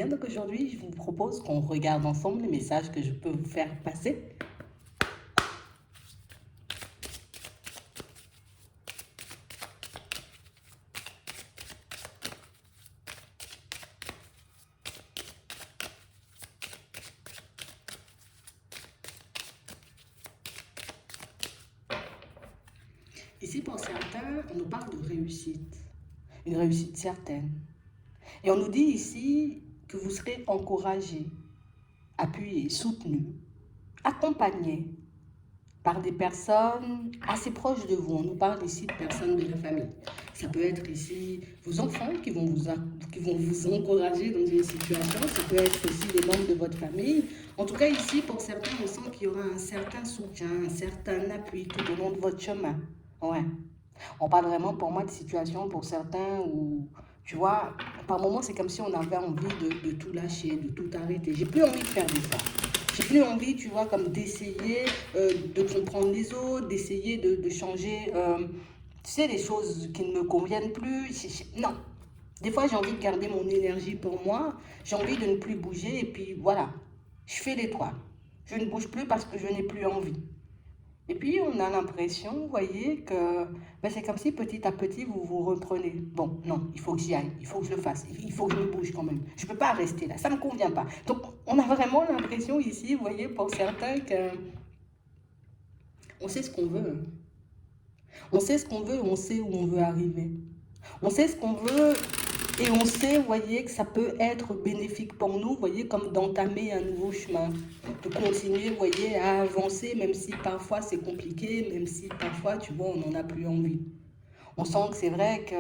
bien. Donc aujourd'hui, je vous propose qu'on regarde ensemble les messages que je peux vous faire passer. Ici, pour certains, on nous parle de réussite, une réussite certaine. Et on nous dit ici que vous serez encouragé, appuyé, soutenu, accompagné par des personnes assez proches de vous. On nous parle ici de personnes de la famille. Ça peut être ici vos enfants qui vont vous encourager dans une situation. Ça peut être aussi des membres de votre famille. En tout cas, ici, pour certains, on sent qu'il y aura un certain soutien, un certain appui tout au long de votre chemin. Ouais. On parle vraiment pour moi de situations pour certains où, tu vois, par moments, c'est comme si on avait envie de tout lâcher, de tout arrêter. J'ai plus envie de faire d'efforts. J'ai plus envie, tu vois, comme d'essayer de comprendre les autres, d'essayer de changer, tu sais, les choses qui ne me conviennent plus. Non. Des fois, j'ai envie de garder mon énergie pour moi. J'ai envie de ne plus bouger. Et puis, voilà. Je fais l'étoile. Je ne bouge plus parce que je n'ai plus envie. Et puis, on a l'impression, vous voyez, que ben, c'est comme si petit à petit, vous vous reprenez. Bon, non, il faut que j'y aille, il faut que je le fasse, il faut que je me bouge quand même. Je ne peux pas rester là, ça ne me convient pas. Donc, on a vraiment l'impression ici, vous voyez, pour certains, que on sait ce qu'on veut. On sait ce qu'on veut, on sait où on veut arriver. On sait ce qu'on veut et on sait, vous voyez, que ça peut être bénéfique pour nous, vous voyez, comme d'entamer un nouveau chemin, de continuer, vous voyez, à avancer, même si parfois c'est compliqué, même si parfois, tu vois, on n'en a plus envie. On sent que c'est vrai que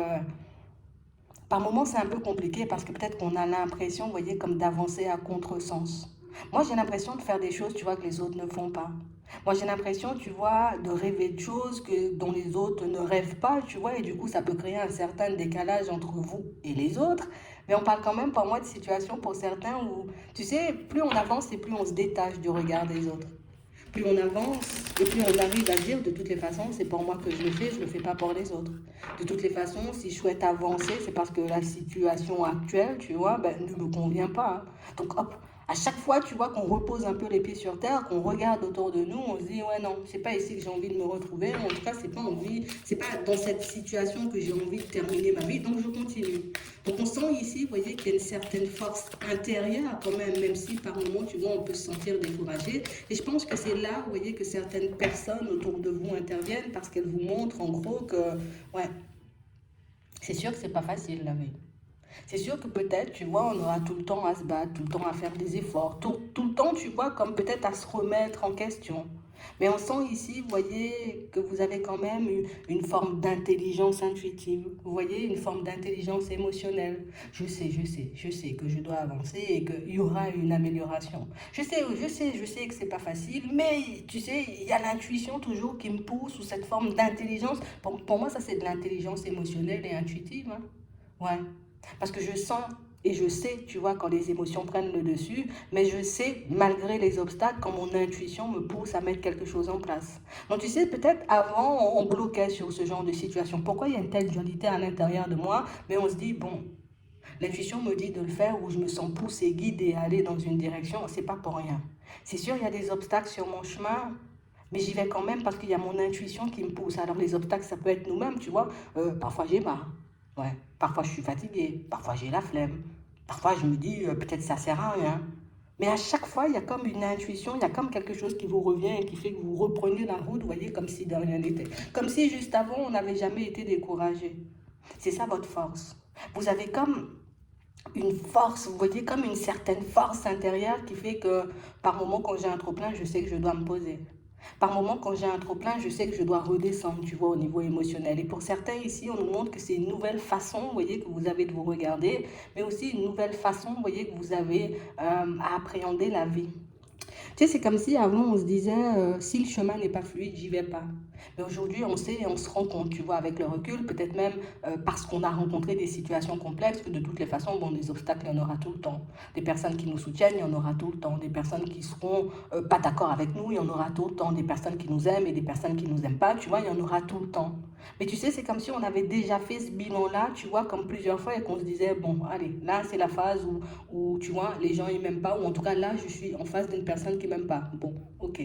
par moments c'est un peu compliqué parce que peut-être qu'on a l'impression, vous voyez, comme d'avancer à contresens. Moi, j'ai l'impression de faire des choses, tu vois, que les autres ne font pas. Moi, j'ai l'impression, tu vois, de rêver de choses dont les autres ne rêvent pas, tu vois, et du coup, ça peut créer un certain décalage entre vous et les autres. Mais on parle quand même, pour moi, de situations pour certains où, tu sais, plus on avance et plus on se détache du regard des autres. Plus on avance et plus on arrive à dire de toutes les façons, c'est pour moi que je le fais pas pour les autres. De toutes les façons, si je souhaite avancer, c'est parce que la situation actuelle, tu vois, ben, ne me convient pas. Donc hop, à chaque fois, tu vois, qu'on repose un peu les pieds sur terre, qu'on regarde autour de nous, on se dit, ouais, non, c'est pas ici que j'ai envie de me retrouver. En tout cas, c'est pas dans cette situation que j'ai envie de terminer ma vie, donc je continue. Donc on sent ici, vous voyez, qu'il y a une certaine force intérieure quand même si par moments, tu vois, on peut se sentir découragé. Et je pense que c'est là, vous voyez, que certaines personnes autour de vous interviennent parce qu'elles vous montrent en gros que, ouais, c'est sûr que c'est pas facile la vie. C'est sûr que peut-être, tu vois, on aura tout le temps à se battre, tout le temps à faire des efforts, tout le temps, tu vois, comme peut-être à se remettre en question. Mais on sent ici, vous voyez, que vous avez quand même une forme d'intelligence intuitive, vous voyez, une forme d'intelligence émotionnelle. Je sais que je dois avancer et qu'il y aura une amélioration. Je sais que c'est pas facile, mais tu sais, il y a l'intuition toujours qui me pousse ou cette forme d'intelligence. Pour moi, ça c'est de l'intelligence émotionnelle et intuitive, hein. Ouais. Parce que je sens et je sais, tu vois, quand les émotions prennent le dessus, mais je sais, malgré les obstacles, quand mon intuition me pousse à mettre quelque chose en place. Donc, tu sais, peut-être avant, on bloquait sur ce genre de situation. Pourquoi il y a une telle dualité à l'intérieur de moi? Mais on se dit, bon, l'intuition me dit de le faire ou je me sens poussé, guidé à aller dans une direction, c'est pas pour rien. C'est sûr, il y a des obstacles sur mon chemin, mais j'y vais quand même parce qu'il y a mon intuition qui me pousse. Alors les obstacles, ça peut être nous-mêmes, tu vois. Parfois j'ai marre. Ouais. Parfois je suis fatiguée. Parfois j'ai la flemme. Parfois je me dis peut-être ça sert à rien. Mais à chaque fois, il y a comme une intuition, il y a comme quelque chose qui vous revient et qui fait que vous reprenez la route, vous voyez, comme si de rien n'était. Comme si juste avant, on n'avait jamais été découragé. C'est ça votre force. Vous avez comme une force, vous voyez, comme une certaine force intérieure qui fait que par moment, quand j'ai un trop-plein, je sais que je dois me poser. Par moment, quand j'ai un trop-plein, je sais que je dois redescendre, tu vois, au niveau émotionnel. Et pour certains ici, on nous montre que c'est une nouvelle façon, vous voyez, que vous avez de vous regarder, mais aussi une nouvelle façon, vous voyez, que vous avez à appréhender la vie. Tu sais, c'est comme si avant, on se disait, si le chemin n'est pas fluide, j'y vais pas. Mais aujourd'hui, on sait et on se rend compte, tu vois, avec le recul, peut-être même parce qu'on a rencontré des situations complexes, que de toutes les façons, bon, des obstacles, il y en aura tout le temps. Des personnes qui nous soutiennent, il y en aura tout le temps. Des personnes qui seront pas d'accord avec nous, il y en aura tout le temps. Des personnes qui nous aiment et des personnes qui nous aiment pas, tu vois, il y en aura tout le temps. Mais tu sais, c'est comme si on avait déjà fait ce bilan-là, tu vois, comme plusieurs fois et qu'on se disait, bon, allez, là, c'est la phase où, tu vois, les gens, ils m'aiment pas, ou en tout cas, là, je suis en face d'une personne qui m'aime pas. Bon, ok.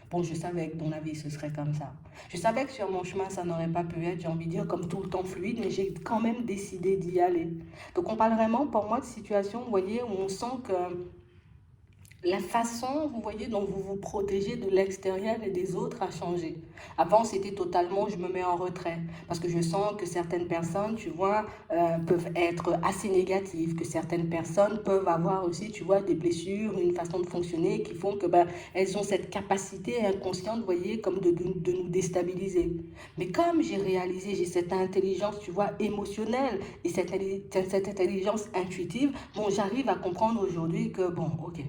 Bon, je savais que dans la vie, ce serait comme ça. Je savais que sur mon chemin, ça n'aurait pas pu être, j'ai envie de dire, comme tout le temps fluide, mais j'ai quand même décidé d'y aller. Donc, on parle vraiment, pour moi, de situation, vous voyez, où on sent que la façon, vous voyez, dont vous vous protégez de l'extérieur et des autres a changé. Avant, c'était totalement, je me mets en retrait. Parce que je sens que certaines personnes, tu vois, peuvent être assez négatives, que certaines personnes peuvent avoir aussi, tu vois, des blessures, une façon de fonctionner qui font que, ben, elles ont cette capacité inconsciente, vous voyez, comme de nous déstabiliser. Mais comme j'ai réalisé, j'ai cette intelligence, tu vois, émotionnelle et cette intelligence intuitive, bon, j'arrive à comprendre aujourd'hui que, bon, ok.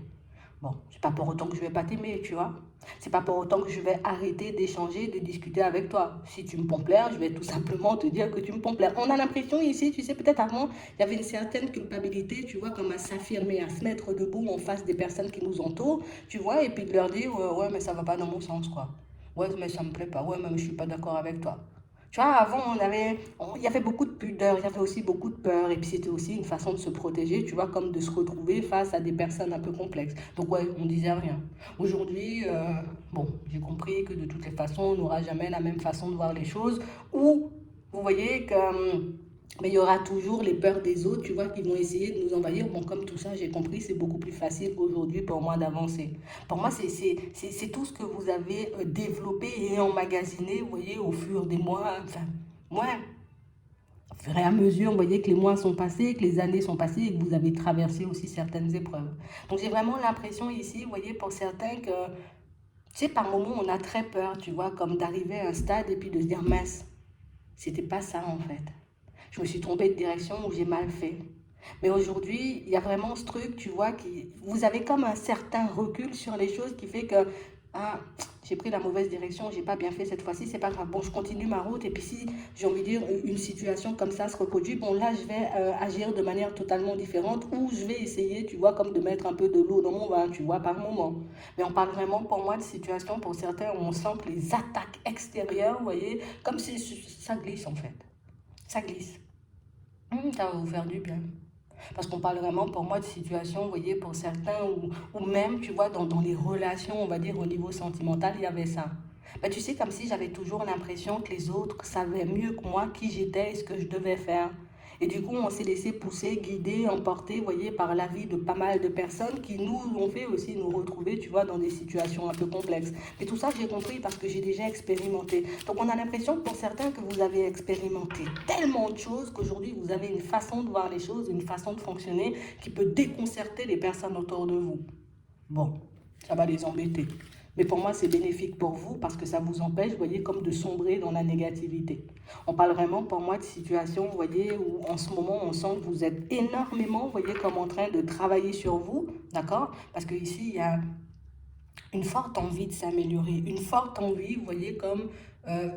Bon, c'est pas pour autant que je vais pas t'aimer, tu vois. C'est pas pour autant que je vais arrêter d'échanger, de discuter avec toi. Si tu me pompères, je vais tout simplement te dire que tu me pompères. On a l'impression ici, tu sais, peut-être avant, il y avait une certaine culpabilité, tu vois, comme à s'affirmer, à se mettre debout en face des personnes qui nous entourent, tu vois, et puis de leur dire, ouais, mais ça va pas dans mon sens, quoi. Ouais, mais ça me plaît pas. Ouais, mais je suis pas d'accord avec toi. Tu vois, avant, il y avait beaucoup de pudeur, il y avait aussi beaucoup de peur, et puis c'était aussi une façon de se protéger, tu vois, comme de se retrouver face à des personnes un peu complexes. Donc, ouais, on disait rien. Aujourd'hui, bon, j'ai compris que de toutes les façons, on n'aura jamais la même façon de voir les choses, ou, vous voyez, que mais il y aura toujours les peurs des autres, tu vois, qui vont essayer de nous envahir. Bon, comme tout ça, j'ai compris, c'est beaucoup plus facile aujourd'hui pour moi d'avancer. Pour moi, c'est tout ce que vous avez développé et emmagasiné, vous voyez, au fur des mois. Enfin, moi, au fur et à mesure, vous voyez que les mois sont passés, que les années sont passées et que vous avez traversé aussi certaines épreuves. Donc, j'ai vraiment l'impression ici, vous voyez, pour certains que, tu sais, par moments, on a très peur, tu vois, comme d'arriver à un stade et puis de se dire, mince, c'était pas ça en fait. Je me suis trompée de direction ou j'ai mal fait. Mais aujourd'hui, il y a vraiment ce truc, tu vois, qui, vous avez comme un certain recul sur les choses qui fait que, ah, j'ai pris la mauvaise direction, j'ai pas bien fait cette fois-ci, c'est pas grave. Bon, je continue ma route et puis si, j'ai envie de dire, une situation comme ça se reproduit, bon là, je vais agir de manière totalement différente ou je vais essayer, tu vois, comme de mettre un peu de l'eau dans mon vin, tu vois, par moment. Mais on parle vraiment pour moi de situations, pour certains, où on sent que les attaques extérieures, vous voyez, comme si ça glisse en fait. Ça glisse. Ça va vous faire du bien. Parce qu'on parle vraiment pour moi de situations, vous voyez, pour certains, ou même, tu vois, dans les relations, on va dire, au niveau sentimental, il y avait ça. Ben, tu sais, comme si j'avais toujours l'impression que les autres savaient mieux que moi qui j'étais et ce que je devais faire. Et du coup, on s'est laissé pousser, guider, emporter, vous voyez, par la vie de pas mal de personnes qui nous ont fait aussi nous retrouver, tu vois, dans des situations un peu complexes. Mais tout ça, j'ai compris parce que j'ai déjà expérimenté. Donc, on a l'impression pour certains que vous avez expérimenté tellement de choses qu'aujourd'hui, vous avez une façon de voir les choses, une façon de fonctionner qui peut déconcerter les personnes autour de vous. Bon, ça va les embêter. Mais pour moi, c'est bénéfique pour vous parce que ça vous empêche, vous voyez, comme de sombrer dans la négativité. On parle vraiment pour moi de situations, vous voyez, où en ce moment, on sent que vous êtes énormément, vous voyez, comme en train de travailler sur vous, d'accord? Parce qu'ici, il y a une forte envie de s'améliorer, une forte envie, vous voyez, comme euh,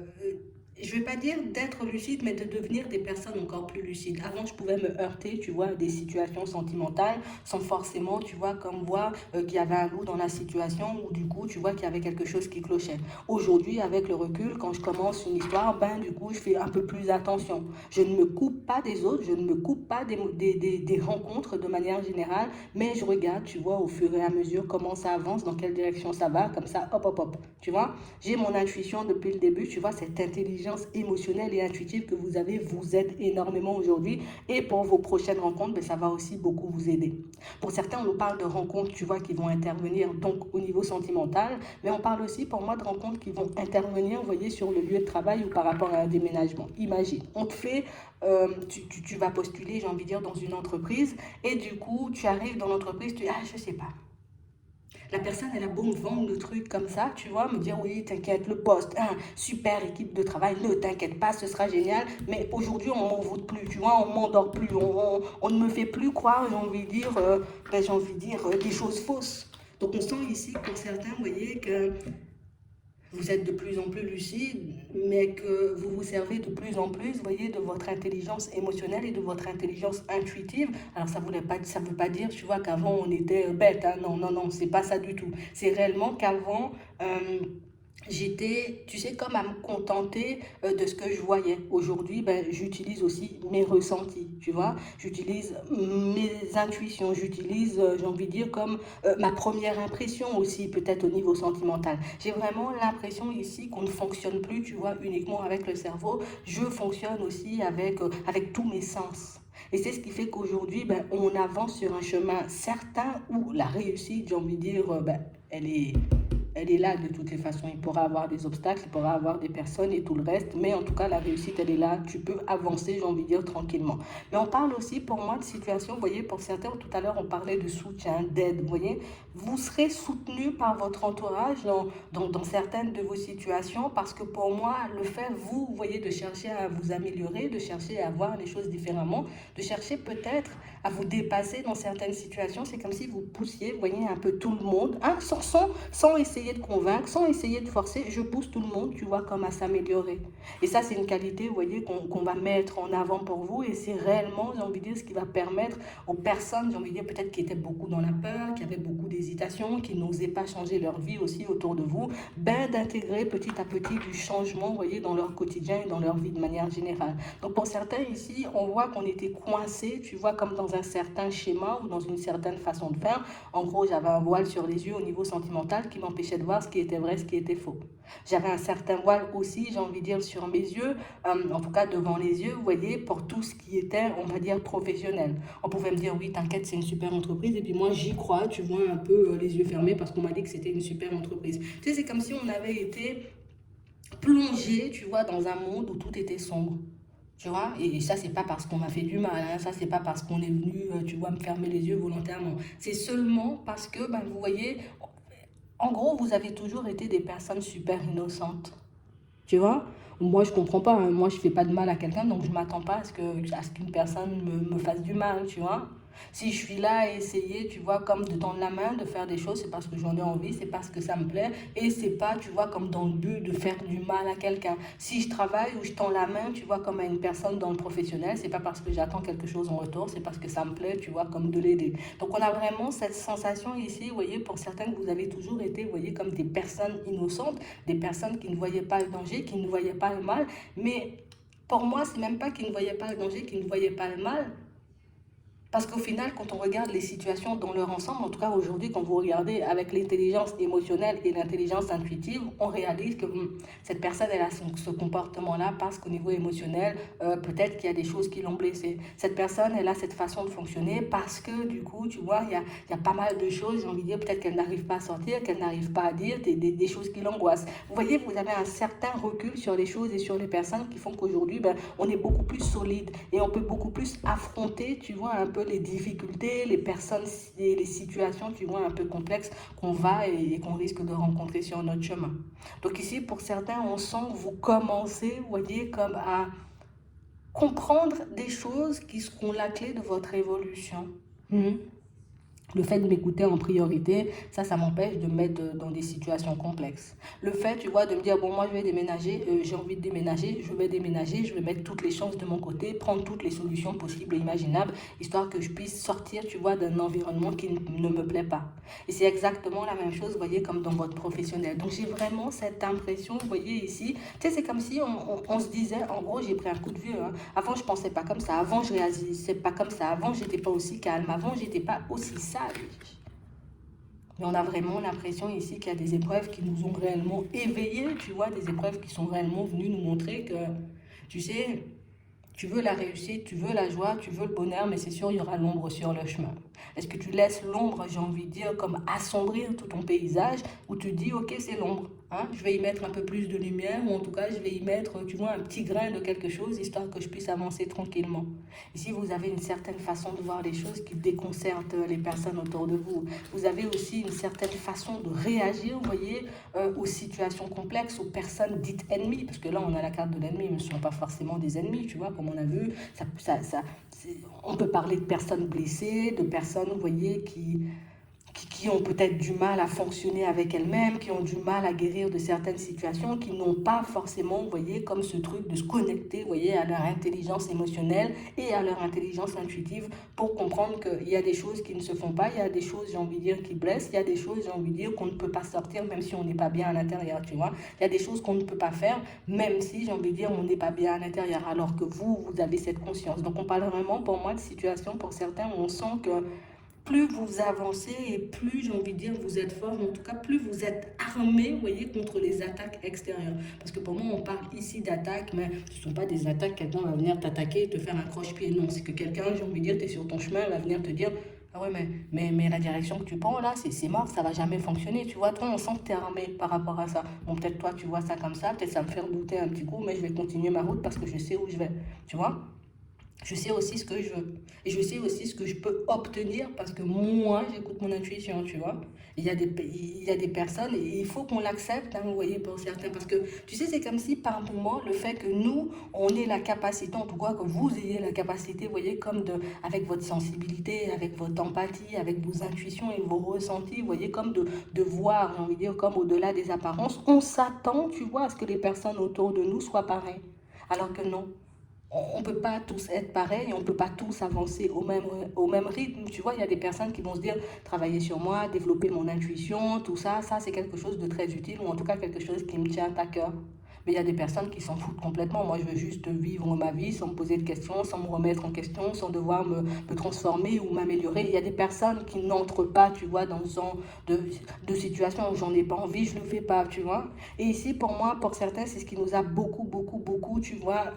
je ne vais pas dire d'être lucide, mais de devenir des personnes encore plus lucides. Avant, je pouvais me heurter, tu vois, à des situations sentimentales, sans forcément, tu vois, comme voir qu'il y avait un loup dans la situation, ou du coup, tu vois qu'il y avait quelque chose qui clochait. Aujourd'hui, avec le recul, quand je commence une histoire, ben, du coup, je fais un peu plus attention. Je ne me coupe pas des autres, je ne me coupe pas des rencontres de manière générale, mais je regarde, tu vois, au fur et à mesure, comment ça avance, dans quelle direction ça va, comme ça, hop, hop, hop. Tu vois, j'ai mon intuition depuis le début, tu vois, cette intelligence émotionnelle et intuitive que vous avez vous aide énormément aujourd'hui. Et pour vos prochaines rencontres, ben, ça va aussi beaucoup vous aider. Pour certains, on nous parle de rencontres, tu vois, qui vont intervenir donc au niveau sentimental, mais on parle aussi pour moi de rencontres qui vont intervenir, vous voyez, sur le lieu de travail ou par rapport à un déménagement. Imagine, on te fait, tu vas postuler, j'ai envie de dire, dans une entreprise, et du coup, tu arrives dans l'entreprise, tu dis, ah, je sais pas. La personne, elle a beau me vendre le truc comme ça, tu vois, me dire oui, t'inquiète, le poste, super équipe de travail, ne t'inquiète pas, ce sera génial. Mais aujourd'hui, on m'en vote plus, tu vois, on m'endort plus, on ne me fait plus croire, j'ai envie de dire des choses fausses. Donc on sent ici pour certains, vous voyez, que vous êtes de plus en plus lucide, mais que vous vous servez de plus en plus, vous voyez, de votre intelligence émotionnelle et de votre intelligence intuitive. Alors ça veut pas dire, tu vois, qu'avant on était bête, hein. Non, non, non, c'est pas ça du tout. C'est réellement qu'avant, j'étais, tu sais, comme à me contenter de ce que je voyais. Aujourd'hui, ben, j'utilise aussi mes ressentis, tu vois. J'utilise mes intuitions, j'utilise, j'ai envie de dire, comme ma première impression aussi, peut-être au niveau sentimental. J'ai vraiment l'impression ici qu'on ne fonctionne plus, tu vois, uniquement avec le cerveau. Je fonctionne aussi avec tous mes sens. Et c'est ce qui fait qu'aujourd'hui, ben, on avance sur un chemin certain où la réussite, j'ai envie de dire, ben, elle est là de toutes les façons. Il pourra avoir des obstacles, il pourra avoir des personnes et tout le reste, mais en tout cas, la réussite, elle est là. Tu peux avancer, j'ai envie de dire, tranquillement. Mais on parle aussi, pour moi, de situations, vous voyez, pour certains, tout à l'heure, on parlait de soutien, d'aide, vous voyez. Vous serez soutenu par votre entourage dans certaines de vos situations, parce que pour moi, le fait, vous voyez, de chercher à vous améliorer, de chercher à voir les choses différemment, de chercher peut-être à vous dépasser dans certaines situations, c'est comme si vous poussiez, vous voyez, un peu tout le monde, hein, sans essayer de convaincre, sans essayer de forcer, je pousse tout le monde, tu vois, comme à s'améliorer. Et ça, c'est une qualité, vous voyez, qu'on va mettre en avant pour vous, et c'est réellement, j'ai envie de dire, ce qui va permettre aux personnes, j'ai envie de dire, peut-être qui étaient beaucoup dans la peur, qui avaient beaucoup d'hésitation, qui n'osaient pas changer leur vie aussi autour de vous, ben d'intégrer petit à petit du changement, vous voyez, dans leur quotidien et dans leur vie de manière générale. Donc pour certains ici, on voit qu'on était coincés, tu vois, comme dans un certain schéma ou dans une certaine façon de faire. En gros, j'avais un voile sur les yeux au niveau sentimental qui m'empêchait de voir ce qui était vrai, ce qui était faux. J'avais un certain voile aussi, j'ai envie de dire, sur mes yeux, en tout cas devant les yeux, vous voyez, pour tout ce qui était, on va dire, professionnel. On pouvait me dire, oui, t'inquiète, c'est une super entreprise, et puis moi, j'y crois, tu vois, un peu les yeux fermés parce qu'on m'a dit que c'était une super entreprise. Tu sais, c'est comme si on avait été plongé, tu vois, dans un monde où tout était sombre. Tu vois, et ça, c'est pas parce qu'on m'a fait du mal, hein. Ça, c'est pas parce qu'on est venu, tu vois, me fermer les yeux volontairement. C'est seulement parce que, ben, vous voyez, en gros, vous avez toujours été des personnes super innocentes. Tu vois, moi, je comprends pas, hein. Moi, je fais pas de mal à quelqu'un, donc je m'attends pas à ce qu'une personne me fasse du mal, tu vois. Si je suis là à essayer, tu vois, comme de tendre la main, de faire des choses, c'est parce que j'en ai envie, c'est parce que ça me plaît, et c'est pas, tu vois, comme dans le but de faire du mal à quelqu'un. Si je travaille ou je tends la main, tu vois, comme à une personne dans le professionnel, c'est pas parce que j'attends quelque chose en retour, c'est parce que ça me plaît, tu vois, comme de l'aider. Donc on a vraiment cette sensation ici, vous voyez, pour certains que vous avez toujours été, vous voyez, comme des personnes innocentes, des personnes qui ne voyaient pas le danger, qui ne voyaient pas le mal, mais pour moi, c'est même pas qu'ils ne voyaient pas le danger, qu'ils ne voyaient pas le mal, parce qu'au final, quand on regarde les situations dans leur ensemble, en tout cas aujourd'hui, quand vous regardez avec l'intelligence émotionnelle et l'intelligence intuitive, on réalise que cette personne, elle a ce comportement-là parce qu'au niveau émotionnel, peut-être qu'il y a des choses qui l'ont blessée. Cette personne, elle a cette façon de fonctionner parce que du coup, tu vois, il y a pas mal de choses, j'ai envie de dire, peut-être qu'elle n'arrive pas à sortir, qu'elle n'arrive pas à dire, des choses qui l'angoissent. Vous voyez, vous avez un certain recul sur les choses et sur les personnes qui font qu'aujourd'hui, ben, on est beaucoup plus solide et on peut beaucoup plus affronter, tu vois, un peu les difficultés, les personnes et les situations, tu vois, un peu complexes qu'on va et qu'on risque de rencontrer sur notre chemin. Donc ici, pour certains, on sent que vous commencez, vous voyez, comme à comprendre des choses qui seront la clé de votre évolution. Le fait de m'écouter en priorité, ça m'empêche de me mettre dans des situations complexes. Le fait, tu vois, de me dire, bon, moi, je vais déménager, j'ai envie de déménager, je vais mettre toutes les chances de mon côté, prendre toutes les solutions possibles et imaginables, histoire que je puisse sortir, tu vois, d'un environnement qui ne me plaît pas. Et c'est exactement la même chose, vous voyez, comme dans votre professionnel. Donc, j'ai vraiment cette impression, vous voyez, ici, tu sais, c'est comme si on se disait, en gros, j'ai pris un coup de vieux, hein. Avant, je pensais pas comme ça, avant, je réagissais pas comme ça, avant, j'étais pas aussi calme, avant, j'étais pas aussi sage. Mais on a vraiment l'impression ici qu'il y a des épreuves qui nous ont réellement éveillés, tu vois, des épreuves qui sont réellement venues nous montrer que, tu sais, tu veux la réussite, tu veux la joie, tu veux le bonheur, mais c'est sûr, il y aura l'ombre sur le chemin. Est-ce que tu laisses l'ombre, j'ai envie de dire, comme assombrir tout ton paysage, ou tu dis, ok, c'est l'ombre, hein, je vais y mettre un peu plus de lumière, ou en tout cas, je vais y mettre, tu vois, un petit grain de quelque chose, histoire que je puisse avancer tranquillement. Ici, vous avez une certaine façon de voir les choses qui déconcerte les personnes autour de vous. Vous avez aussi une certaine façon de réagir, vous voyez, aux situations complexes, aux personnes dites ennemies, parce que là, on a la carte de l'ennemi, mais ce ne sont pas forcément des ennemis, tu vois, comme on a vu, on peut parler de personnes blessées, de personnes, vous voyez, qui ont peut-être du mal à fonctionner avec elles-mêmes, qui ont du mal à guérir de certaines situations, qui n'ont pas forcément, vous voyez, comme ce truc de se connecter, vous voyez, à leur intelligence émotionnelle et à leur intelligence intuitive pour comprendre qu'il y a des choses qui ne se font pas, il y a des choses, j'ai envie de dire, qui blessent, il y a des choses, j'ai envie de dire, qu'on ne peut pas sortir même si on n'est pas bien à l'intérieur, tu vois. Il y a des choses qu'on ne peut pas faire même si, j'ai envie de dire, on n'est pas bien à l'intérieur, alors que vous avez cette conscience. Donc on parle vraiment, pour moi, de situations, pour certains, où on sent que plus vous avancez et plus, j'ai envie de dire, vous êtes fort, en tout cas, plus vous êtes armé, vous voyez, contre les attaques extérieures. Parce que pour moi, on parle ici d'attaques, mais ce ne sont pas des attaques, quelqu'un va venir t'attaquer et te faire un croche-pied. Non, c'est que quelqu'un, j'ai envie de dire, tu es sur ton chemin, va venir te dire, ah ouais, mais la direction que tu prends là, c'est mort, ça va jamais fonctionner. Tu vois, toi, on sent que tu es armé par rapport à ça. Bon, peut-être toi, tu vois ça comme ça, peut-être ça me fait douter un petit coup, mais je vais continuer ma route parce que je sais où je vais. Tu vois? Je sais aussi ce que je veux. Et je sais aussi ce que je peux obtenir parce que moi, j'écoute mon intuition, tu vois. Il y a des personnes, et il faut qu'on l'accepte, hein, vous voyez, pour certains. Parce que, tu sais, c'est comme si, par moment, le fait que nous, on ait la capacité, en tout cas, que vous ayez la capacité, vous voyez, comme de, avec votre sensibilité, avec votre empathie, avec vos intuitions et vos ressentis, vous voyez, comme de voir, j'ai envie de dire, comme au-delà des apparences, on s'attend, tu vois, à ce que les personnes autour de nous soient pareilles. Alors que non. On ne peut pas tous être pareils, on ne peut pas tous avancer au même rythme. Tu vois, il y a des personnes qui vont se dire, travailler sur moi, développer mon intuition, tout ça, ça c'est quelque chose de très utile, ou en tout cas quelque chose qui me tient à cœur. Mais il y a des personnes qui s'en foutent complètement. Moi, je veux juste vivre ma vie sans me poser de questions, sans me remettre en question, sans devoir me transformer ou m'améliorer. Il y a des personnes qui n'entrent pas, tu vois, dans ce genre de situation où j'en ai pas envie, je ne le fais pas, tu vois. Et ici, pour moi, pour certains, c'est ce qui nous a beaucoup, tu vois,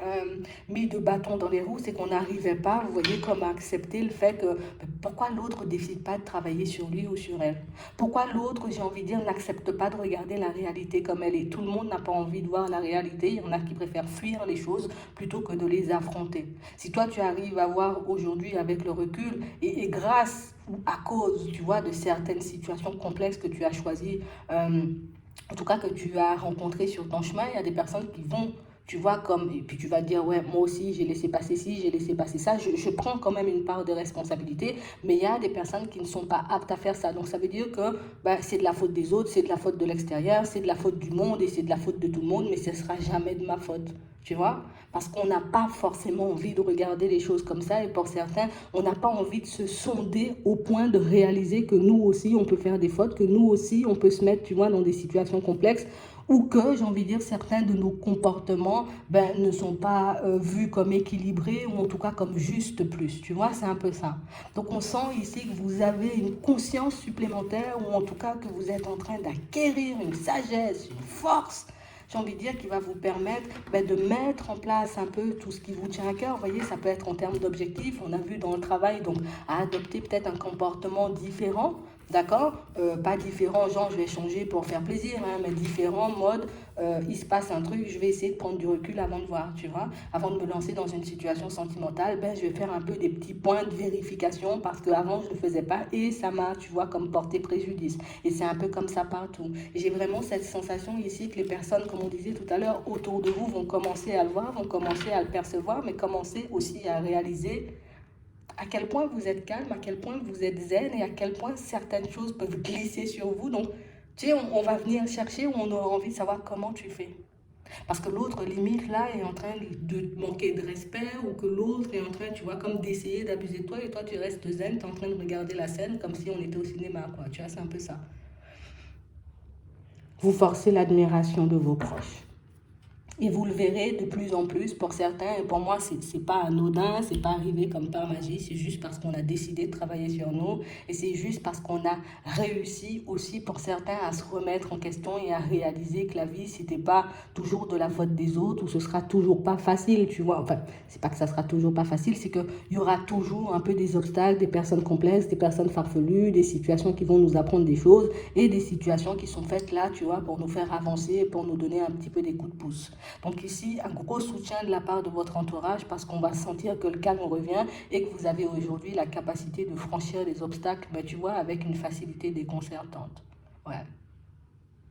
mis de bâtons dans les roues, c'est qu'on n'arrivait pas, vous voyez, comme à accepter le fait que pourquoi l'autre ne décide pas de travailler sur lui ou sur elle. Pourquoi l'autre, j'ai envie de dire, n'accepte pas de regarder la réalité comme elle est. Tout le monde n'a pas envie de voir la réalité. Il y en a qui préfèrent fuir les choses plutôt que de les affronter. Si toi, tu arrives à voir aujourd'hui avec le recul et grâce ou à cause, tu vois, de certaines situations complexes que tu as choisies, en tout cas que tu as rencontrées sur ton chemin, il y a des personnes qui vont, tu vois, comme, et puis tu vas te dire, ouais, moi aussi, j'ai laissé passer ci, j'ai laissé passer ça, je prends quand même une part de responsabilité, mais il y a des personnes qui ne sont pas aptes à faire ça. Donc ça veut dire que ben, c'est de la faute des autres, c'est de la faute de l'extérieur, c'est de la faute du monde et c'est de la faute de tout le monde, mais ce ne sera jamais de ma faute, tu vois, parce qu'on n'a pas forcément envie de regarder les choses comme ça, et pour certains, on n'a pas envie de se sonder au point de réaliser que nous aussi, on peut faire des fautes, que nous aussi, on peut se mettre, tu vois, dans des situations complexes, ou que, j'ai envie de dire, certains de nos comportements ben, ne sont pas vus comme équilibrés ou en tout cas comme juste plus. Tu vois, c'est un peu ça. Donc on sent ici que vous avez une conscience supplémentaire ou en tout cas que vous êtes en train d'acquérir une sagesse, une force, j'ai envie de dire, qui va vous permettre ben, de mettre en place un peu tout ce qui vous tient à cœur. Vous voyez, ça peut être en termes d'objectifs. On a vu dans le travail, donc, à adopter peut-être un comportement différent. D'accord, pas différent, genre je vais changer pour faire plaisir, hein, mais différent mode, il se passe un truc, je vais essayer de prendre du recul avant de voir, tu vois. Avant de me lancer dans une situation sentimentale, ben, je vais faire un peu des petits points de vérification parce qu'avant je ne le faisais pas et ça m'a, tu vois, comme porté préjudice. Et c'est un peu comme ça partout. Et j'ai vraiment cette sensation ici que les personnes, comme on disait tout à l'heure, autour de vous vont commencer à le voir, vont commencer à le percevoir, mais commencer aussi à réaliser à quel point vous êtes calme, à quel point vous êtes zen et à quel point certaines choses peuvent glisser sur vous. Donc, tu sais, on va venir chercher où on aura envie de savoir comment tu fais. Parce que l'autre, limite, là, est en train de manquer de respect ou que l'autre est en train, tu vois, comme d'essayer d'abuser de toi et toi, tu restes zen, tu es en train de regarder la scène comme si on était au cinéma, quoi. Tu vois, c'est un peu ça. Vous forcez l'admiration de vos proches. Et vous le verrez de plus en plus pour certains. Et pour moi, c'est pas anodin, c'est pas arrivé comme par magie. C'est juste parce qu'on a décidé de travailler sur nous. Et c'est juste parce qu'on a réussi aussi pour certains à se remettre en question et à réaliser que la vie, c'était pas toujours de la faute des autres ou ce sera toujours pas facile, tu vois. Enfin, c'est pas que ça sera toujours pas facile, c'est qu'il y aura toujours un peu des obstacles, des personnes complexes, des personnes farfelues, des situations qui vont nous apprendre des choses et des situations qui sont faites là, tu vois, pour nous faire avancer, pour nous donner un petit peu des coups de pouce. Donc ici, un gros soutien de la part de votre entourage parce qu'on va sentir que le calme revient et que vous avez aujourd'hui la capacité de franchir les obstacles, ben, tu vois, avec une facilité déconcertante. Ouais.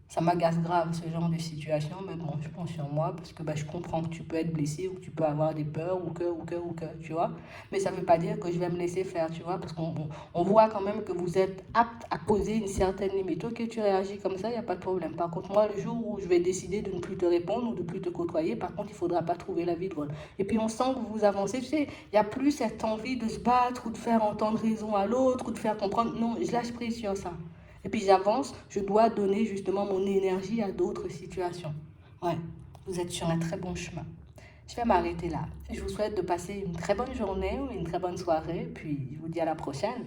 Ça m'agace grave ce genre de situation, mais bon, je prends sur moi parce que bah, je comprends que tu peux être blessé ou que tu peux avoir des peurs ou que, tu vois. Mais ça ne veut pas dire que je vais me laisser faire, tu vois, parce qu'on voit quand même que vous êtes apte à poser une certaine limite. Ok, tu réagis comme ça, il n'y a pas de problème. Par contre, moi, le jour où je vais décider de ne plus te répondre ou de plus te côtoyer, par contre, il ne faudra pas trouver la vie drôle. Et puis, on sent que vous avancez, tu sais, il n'y a plus cette envie de se battre ou de faire entendre raison à l'autre ou de faire comprendre. Non, je lâche prise sur ça. Et puis j'avance, je dois donner justement mon énergie à d'autres situations. Ouais, vous êtes sur un très bon chemin. Je vais m'arrêter là. Je vous souhaite de passer une très bonne journée ou une très bonne soirée, puis je vous dis à la prochaine.